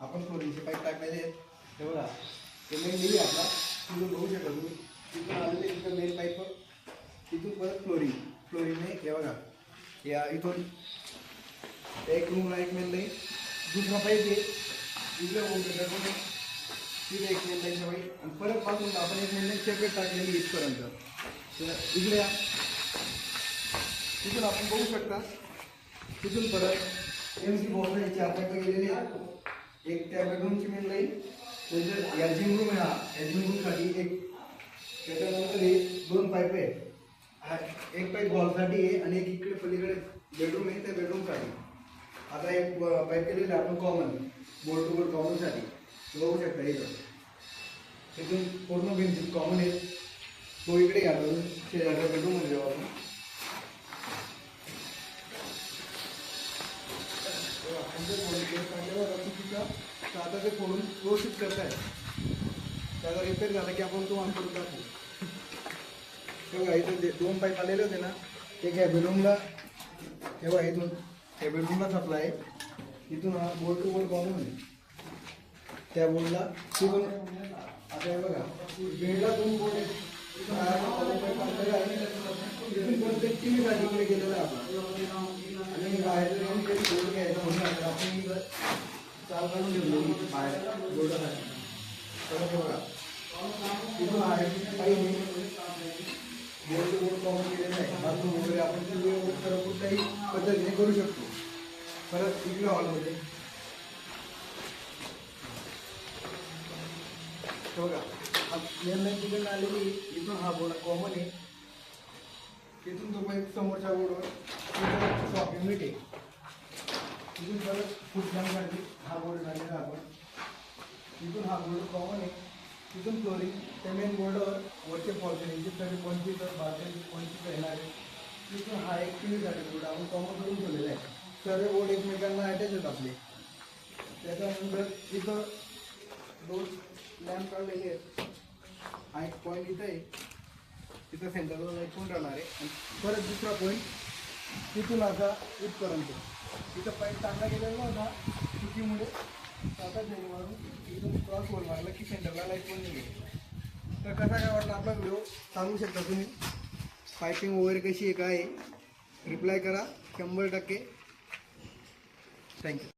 आपण फ्लोरिंगचे पाईप टाकलेले आहेत. हे बघा ते मेन दिली आपला तिथून बघू शकता तुम्ही. तिथून आलेले तिथं मेन पाईप, तिथून परत फ्लोरिंगने हे बघा या इथून एक रूमला एक मेन लाईन, दुसरा पाईप आहे इकडे होऊन तिथे एक मेन लाईनच्या पाईप आणि परत पासून आपण एक मेन लाईन सेपरेट टाकलेली इथपर्यंत. तर इकडे या तिथून आपण बघू शकता. तिथून परत MC बॉक्स 4 पाईप गेलेले आहेत. एक त्या बेडरूमची मेन लाईन, त्याच्यात या जिम रूम आहे, या जिम रूमसाठी एक, त्याच्यानंतर हे 2 पाईप आहे. एक पाईप हॉलसाठी आहे आणि एक इकडे पलीकडे बेडरूम आहे त्या बेडरूमसाठी. आता एक पाईप केलेलं आहे आपण कॉमन, बोर्ड टू बोर्ड कॉमनसाठी. बघू शकता इथं तिथून पूर्ण भिंतीत कॉमन आहे. तो इकडे घालून शेजारच्या बेडरूममध्ये जाऊ आपण. आता ते फोडून व्यवस्थित करताय, त्याचा रिपेअर झाला की आपण तो ऑन करून टाकू. तेव्हा इथून 2 पाईप आलेले होते ना, एक या बेडरूमला, तेव्हा इथून त्या बेडरूमला सप्लाय आहे. इथून हा बोर्ड टू बोर्ड कॉमन आहे त्या बोर्डला. तिथून आता हे बघा बेडला 2 बोर्ड आहेत. इथून कोणते TV साठी इकडे गेलेला आहे आपण. आणि बाहेर येऊन काही बोर्ड घ्यायचा म्हणून आपण चाल काढून ठेवलेली बाहेर बोर्डासाठी. तर हे बघा तिथून आहे काही बोर्ड टू बोर्ड कॉमन केलेलं आहे. बाथरूम वगैरे आपण कुठल्याही पद्धतीने करू शकतो. परत इकडे हॉलमध्ये बघा मेन लाईन तिकडे आलेली, इथून हा बोर्ड कॉमन आहे. तिथून तो पाईप समोरच्या बोर्डवर शॉप युनिट आहे. तिथून परत फुटण्यासाठी हा बोर्ड झालेला आपण. तिथून हा बोर्ड कॉमन आहे. तिथून फ्लोरिंग त्या मेन बोर्डवर वरचे फॉर्च्युनिंगचे तरी 25 येणार आहे. तिथून हा एक TV साठी बोर्ड आपण कॉमन करून ठेवलेला आहे. सर्व बोर्ड एकमेकांना अटॅच आहेत आपले. त्याच्यानंतर इथं 2 लॅम्प काढलेले आहेत. हा एक पॉईंट इथं आहे, तिथं सेंटरला एक पॉईंट राहणार आहे. आणि परत दुसरा पॉईंट तिथून आता इथपर्यंत. तिथं पाईप टाकला गेलेला होता चुकीमुळे, आता जेणे मारून इथून क्रॉस होल मारला की सेंटरला लाईट पण निघेल. तर कसा काय वाटला आपला व्हिडिओ सांगू शकता तुम्ही. पायपिंग वगैरे कशी आहे काय आहे, रिप्लाय करा 100%. थँक्यू.